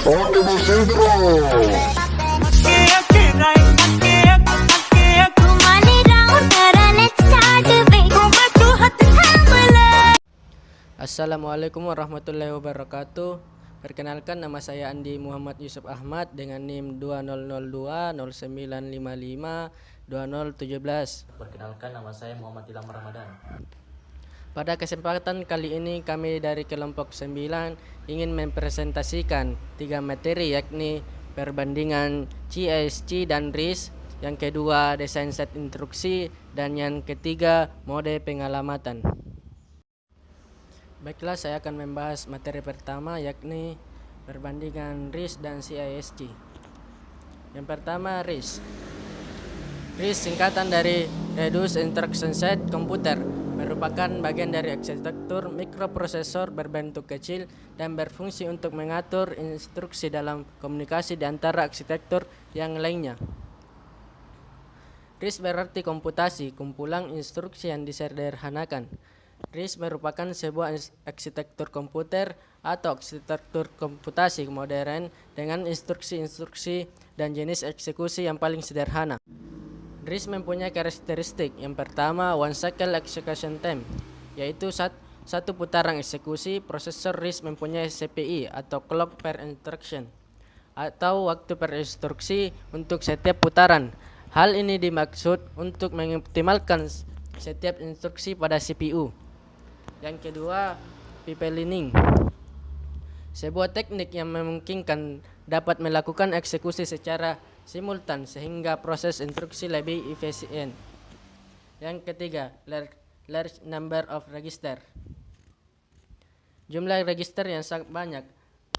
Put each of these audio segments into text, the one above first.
Oke Bos Intro. Assalamualaikum warahmatullahi wabarakatuh. Perkenalkan, nama saya Andi Muhammad Yusuf Ahmad dengan NIM 2002 0955 2017. Perkenalkan, nama saya Muhammad Ilham Ramadan. Pada kesempatan kali ini kami dari kelompok 9 ingin mempresentasikan 3 materi, yakni perbandingan CISC dan RIS, yang kedua desain set instruksi, dan yang ketiga mode pengalamatan. Baiklah, saya akan membahas materi pertama, yakni perbandingan RIS dan CISC. Yang pertama, RIS. RIS singkatan dari Reduced Instruction Set Computer, merupakan bagian dari arsitektur mikroprosesor berbentuk kecil dan berfungsi untuk mengatur instruksi dalam komunikasi di antara arsitektur yang lainnya. RIS berarti komputasi, kumpulan instruksi yang disederhanakan. RIS merupakan sebuah arsitektur komputer atau arsitektur komputasi modern dengan instruksi-instruksi dan jenis eksekusi yang paling sederhana. RIS mempunyai karakteristik. Yang pertama, one cycle execution time, yaitu satu putaran eksekusi. Prosesor RIS mempunyai CPI atau clock per instruction, atau waktu per instruksi untuk setiap putaran. Hal ini dimaksud untuk mengoptimalkan setiap instruksi pada CPU. Yang kedua, pipelining, sebuah teknik yang memungkinkan dapat melakukan eksekusi secara simultan sehingga proses instruksi lebih efisien. Yang ketiga, large number of register, jumlah register yang sangat banyak.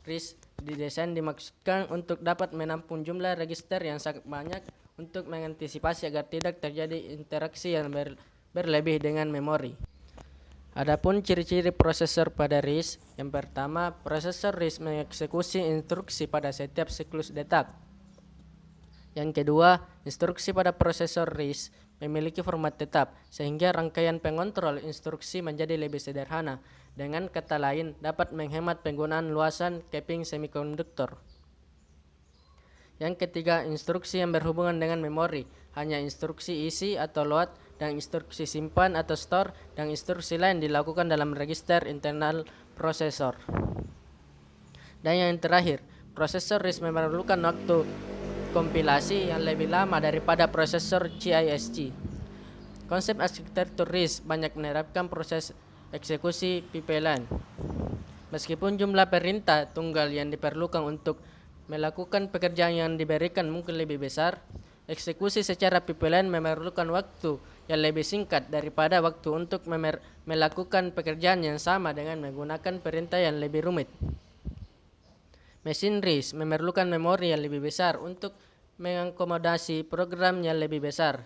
RIS didesain dimaksudkan untuk dapat menampung jumlah register yang sangat banyak untuk mengantisipasi agar tidak terjadi interaksi yang berlebih dengan memori. Adapun ciri-ciri prosesor pada RIS, yang pertama, prosesor RIS mengeksekusi instruksi pada setiap siklus detak. Yang kedua, instruksi pada prosesor RIS memiliki format tetap, sehingga rangkaian pengontrol instruksi menjadi lebih sederhana. Dengan kata lain, dapat menghemat penggunaan luasan keping semikonduktor. Yang ketiga, instruksi yang berhubungan dengan memori, hanya instruksi isi atau load, dan instruksi simpan atau store, dan instruksi lain dilakukan dalam register internal prosesor. Dan yang terakhir, prosesor RIS memerlukan waktu kompilasi yang lebih lama daripada prosesor CISC. Konsep arsitektur RIS banyak menerapkan proses eksekusi pipeline. Meskipun jumlah perintah tunggal yang diperlukan untuk melakukan pekerjaan yang diberikan mungkin lebih besar, eksekusi secara pipeline memerlukan waktu yang lebih singkat daripada waktu untuk melakukan pekerjaan yang sama dengan menggunakan perintah yang lebih rumit. Mesin RIS memerlukan memori yang lebih besar untuk mengakomodasi program yang lebih besar.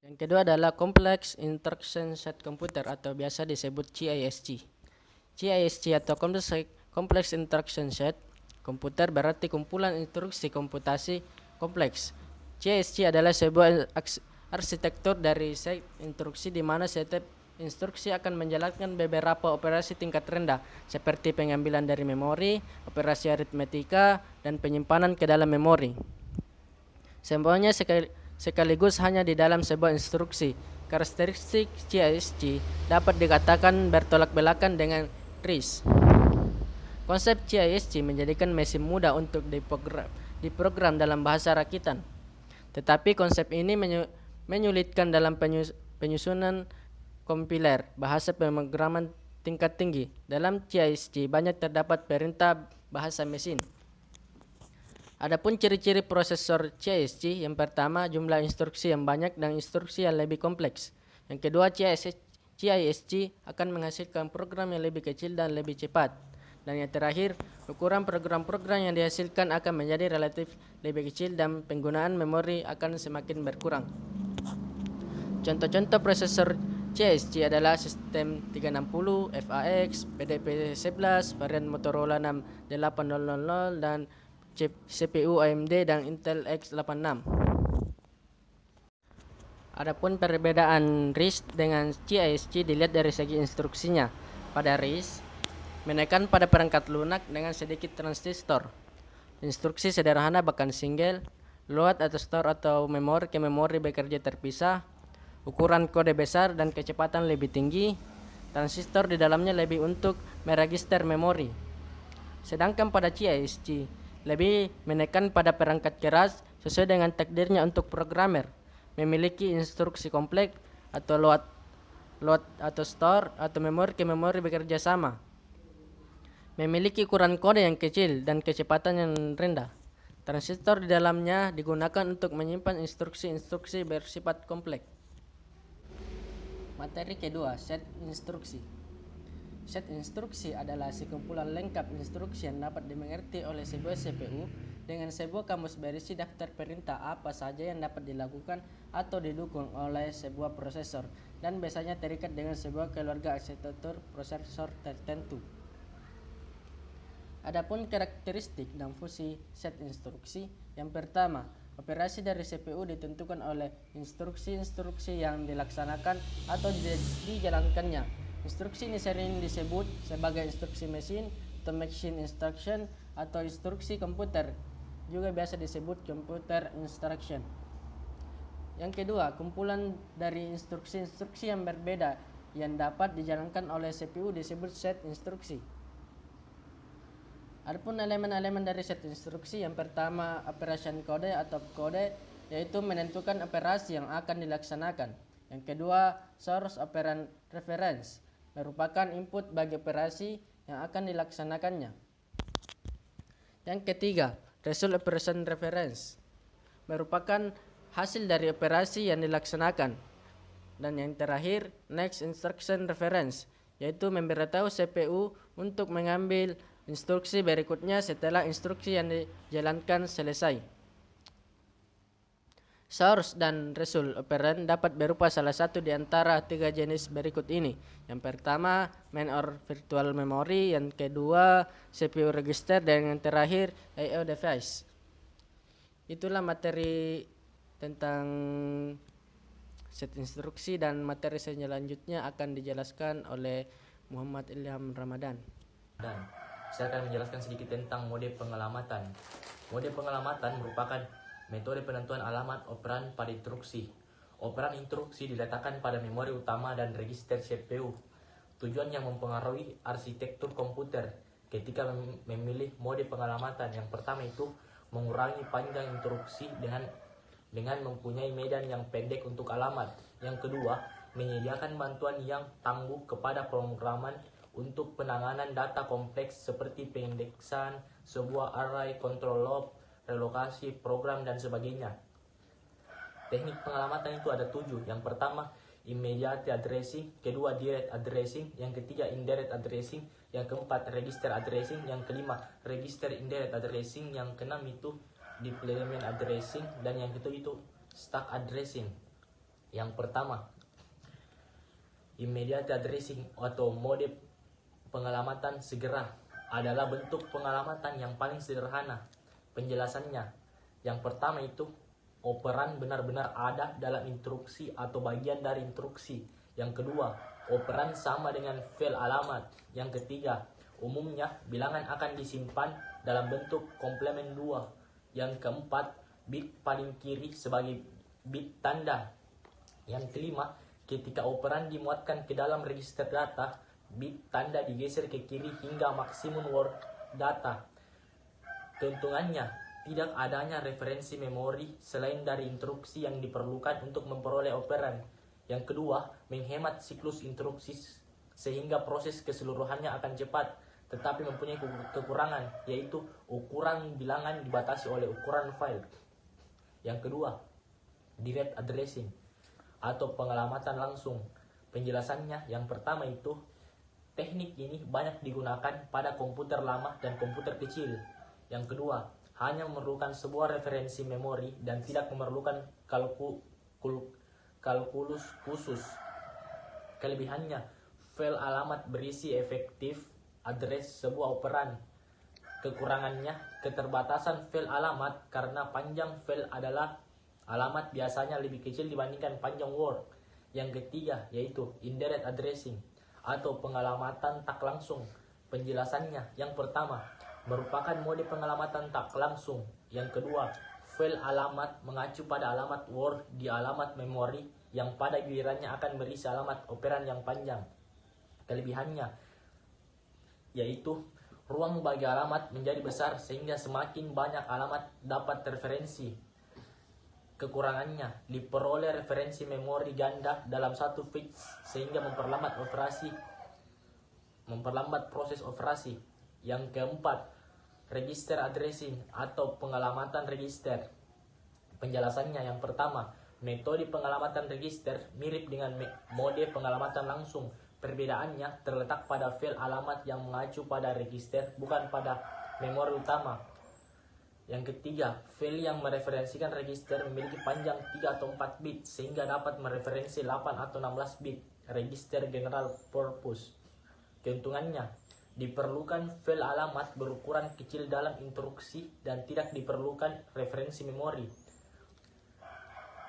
Yang kedua adalah Complex Instruction Set Computer atau biasa disebut CISC. CISC atau Complex Instruction Set Computer berarti kumpulan instruksi komputasi kompleks. CISC adalah sebuah arsitektur dari set instruksi di mana setiap instruksi akan menjalankan beberapa operasi tingkat rendah seperti pengambilan dari memori, operasi aritmetika, dan penyimpanan ke dalam memori. Semuanya sekaligus hanya di dalam sebuah instruksi. Karakteristik CISC dapat dikatakan bertolak belakang dengan RIS. Konsep CISC menjadikan mesin mudah untuk diprogram dalam bahasa rakitan. Tetapi konsep ini menyulitkan dalam penyusunan kompiler bahasa pemrograman tingkat tinggi. Dalam CISC banyak terdapat perintah bahasa mesin. Adapun ciri-ciri prosesor CISC, yang pertama, jumlah instruksi yang banyak dan instruksi yang lebih kompleks. Yang kedua, CISC akan menghasilkan program yang lebih kecil dan lebih cepat. Dan yang terakhir, ukuran program-program yang dihasilkan akan menjadi relatif lebih kecil dan penggunaan memori akan semakin berkurang. Contoh-contoh prosesor CISC adalah sistem 360, FAX, PDP-11, varian Motorola 68000, dan CPU AMD dan Intel X86. Adapun perbedaan RIS dengan CISC dilihat dari segi instruksinya. Pada RIS, menekan pada perangkat lunak dengan sedikit transistor. instruksi sederhana bahkan single, load atau store atau memori ke memori bekerja terpisah, ukuran kode besar dan kecepatan lebih tinggi, transistor di dalamnya lebih untuk meregister memori. Sedangkan pada CISC lebih menekan pada perangkat keras sesuai dengan takdirnya untuk programmer, memiliki instruksi kompleks atau load atau store atau memori ke memori bekerja sama, memiliki ukuran kode yang kecil dan kecepatan yang rendah. Transistor di dalamnya digunakan untuk menyimpan instruksi-instruksi bersifat kompleks. Materi kedua, set instruksi. Set instruksi adalah sekumpulan lengkap instruksi yang dapat dimengerti oleh sebuah CPU dengan sebuah kamus berisi daftar perintah apa saja yang dapat dilakukan atau didukung oleh sebuah prosesor dan biasanya terikat dengan sebuah keluarga arsitektur prosesor tertentu. Adapun karakteristik dan fungsi set instruksi, yang pertama, operasi dari CPU ditentukan oleh instruksi-instruksi yang dilaksanakan atau dijalankannya. Instruksi ini sering disebut sebagai instruksi mesin atau machine instruction atau instruksi komputer, juga biasa disebut computer instruction. Yang kedua, kumpulan dari instruksi-instruksi yang berbeda yang dapat dijalankan oleh CPU disebut set instruksi. Adapun elemen-elemen dari set instruksi, yang pertama operation code atau kode, yaitu menentukan operasi yang akan dilaksanakan. Yang kedua, source operand reference, merupakan input bagi operasi yang akan dilaksanakannya. Yang ketiga, result operation reference, merupakan hasil dari operasi yang dilaksanakan. Dan yang terakhir, next instruction reference, yaitu memberitahu CPU untuk mengambil instruksi berikutnya setelah instruksi yang dijalankan selesai. Source dan result operand dapat berupa salah satu di antara tiga jenis berikut ini. Yang pertama, main or virtual memory, yang kedua, CPU register, dan yang terakhir, I/O device. Itulah materi tentang set instruksi, dan materi selanjutnya akan dijelaskan oleh Muhammad Ilham Ramadan. Dan saya akan menjelaskan sedikit tentang mode pengelamatan. Mode pengelamatan merupakan metode penentuan alamat operan pada instruksi. Operan instruksi diletakkan pada memori utama dan register CPU. Tujuan yang mempengaruhi arsitektur komputer ketika memilih mode pengelamatan. Yang pertama itu mengurangi panjang instruksi dengan mempunyai medan yang pendek untuk alamat. Yang kedua, menyediakan bantuan yang tangguh kepada pemrograman untuk penanganan data kompleks seperti pengindeksan sebuah array, control loop, relokasi, program, dan sebagainya. Teknik pengelamatan itu ada 7. Yang pertama, immediate addressing, kedua direct addressing, yang ketiga indirect addressing, yang keempat register addressing, yang kelima register indirect addressing, yang keenam itu deployment addressing, dan yang ketujuh itu stack addressing. Yang pertama, immediate addressing atau mode pengelamatan segera adalah bentuk pengelamatan yang paling sederhana. Penjelasannya, yang pertama itu operan benar-benar ada dalam instruksi atau bagian dari instruksi. Yang kedua, operan sama dengan file alamat. Yang ketiga, umumnya bilangan akan disimpan dalam bentuk komplement 2. Yang keempat, bit paling kiri sebagai bit tanda. Yang kelima, ketika operan dimuatkan ke dalam register data, bit tanda digeser ke kiri hingga maksimum word data. Keuntungannya, tidak adanya referensi memori selain dari instruksi yang diperlukan untuk memperoleh operan. Yang kedua, menghemat siklus instruksi sehingga proses keseluruhannya akan cepat, tetapi mempunyai kekurangan, yaitu ukuran bilangan dibatasi oleh ukuran file. Yang kedua, direct addressing atau pengelamatan langsung. Penjelasannya, yang pertama itu teknik ini banyak digunakan pada komputer lama dan komputer kecil. Yang kedua, hanya memerlukan sebuah referensi memori dan tidak memerlukan kalkulus khusus. Kelebihannya, file alamat berisi efektif address sebuah operan. Kekurangannya, keterbatasan file alamat karena panjang file adalah alamat biasanya lebih kecil dibandingkan panjang word. Yang ketiga, yaitu indirect addressing atau pengelamatan tak langsung. Penjelasannya, yang pertama, merupakan mode pengelamatan tak langsung. Yang kedua, file alamat mengacu pada alamat Word di alamat memori yang pada gilirannya akan berisi alamat operan yang panjang. Kelebihannya yaitu ruang bagi alamat menjadi besar sehingga semakin banyak alamat dapat referensi. Kekurangannya diperoleh referensi memori ganda dalam satu bit sehingga memperlambat proses operasi. Yang keempat, register addressing atau pengelamatan register. Penjelasannya yang pertama, metode pengelamatan register mirip dengan mode pengelamatan langsung. Perbedaannya terletak pada file alamat yang mengacu pada register, bukan pada memori utama. Yang ketiga, file yang mereferensikan register memiliki panjang 3 atau 4 bit sehingga dapat mereferensi 8 atau 16 bit register general purpose. Keuntungannya, diperlukan file alamat berukuran kecil dalam instruksi dan tidak diperlukan referensi memori.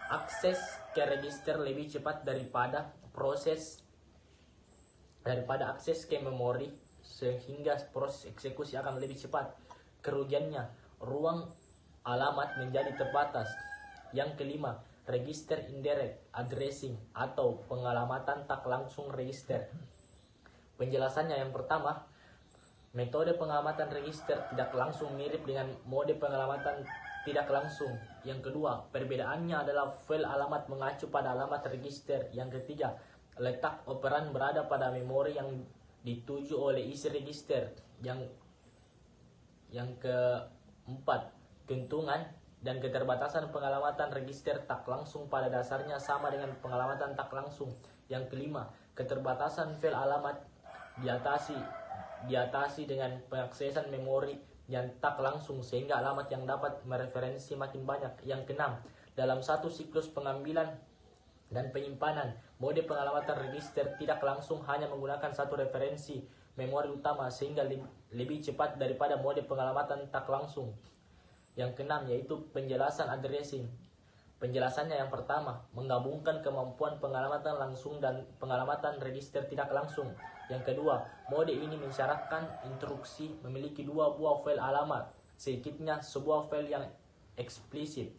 Akses ke register lebih cepat daripada akses ke memori sehingga proses eksekusi akan lebih cepat. Kerugiannya, ruang alamat menjadi terbatas. Yang kelima, register indirect addressing atau pengelamatan tak langsung register. Penjelasannya yang pertama, metode pengelamatan register tidak langsung mirip dengan mode pengelamatan tidak langsung. Yang kedua, perbedaannya adalah file alamat mengacu pada alamat register. Yang ketiga, letak operan berada pada memori yang dituju oleh isi register. Yang keempat, keuntungan dan keterbatasan pengelamatan register tak langsung pada dasarnya sama dengan pengelamatan tak langsung. Yang kelima, keterbatasan file alamat diatasi dengan pengaksesan memori yang tak langsung sehingga alamat yang dapat mereferensi makin banyak. Yang keenam, dalam satu siklus pengambilan dan penyimpanan, mode pengelamatan register tidak langsung hanya menggunakan satu referensi memori utama sehingga lebih cepat daripada mode pengelamatan tak langsung. Yang keenam yaitu penjelasan addressing. Penjelasannya yang pertama, menggabungkan kemampuan pengelamatan langsung dan pengelamatan register tidak langsung. Yang kedua, mode ini mensyaratkan instruksi memiliki 2 buah file alamat, sedikitnya sebuah file yang eksplisit.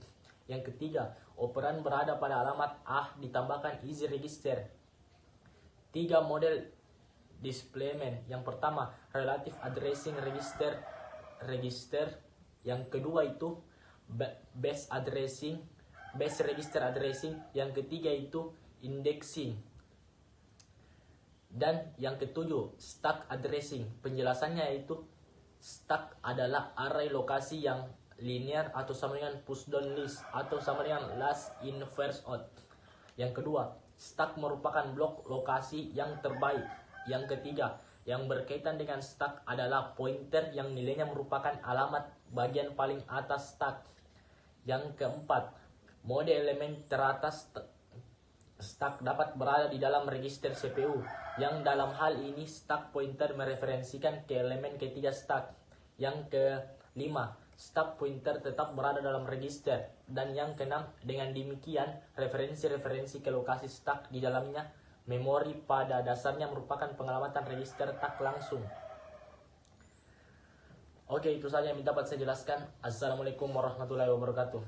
Yang ketiga, operan berada pada alamat A ditambahkan isi register. 3 model displacement. Yang pertama, relative addressing register. Yang kedua itu base register addressing. Yang ketiga itu indexing. Dan yang ketujuh, stack addressing. Penjelasannya yaitu stack adalah array lokasi yang linear atau sama dengan push down list atau sama dengan last in first out. Yang kedua, stack merupakan blok lokasi yang terbaik. Yang ketiga, yang berkaitan dengan stack adalah pointer yang nilainya merupakan alamat bagian paling atas stack. Yang keempat, mode elemen teratas stack dapat berada di dalam register CPU, yang dalam hal ini stack pointer mereferensikan ke elemen ketiga stack. Yang kelima, stack pointer tetap berada dalam register. Dan yang keenam, dengan demikian referensi-referensi ke lokasi stack di dalamnya memori pada dasarnya merupakan pengelamatan register tak langsung. Oke, itu saja yang dapat saya jelaskan. Assalamualaikum warahmatullahi wabarakatuh.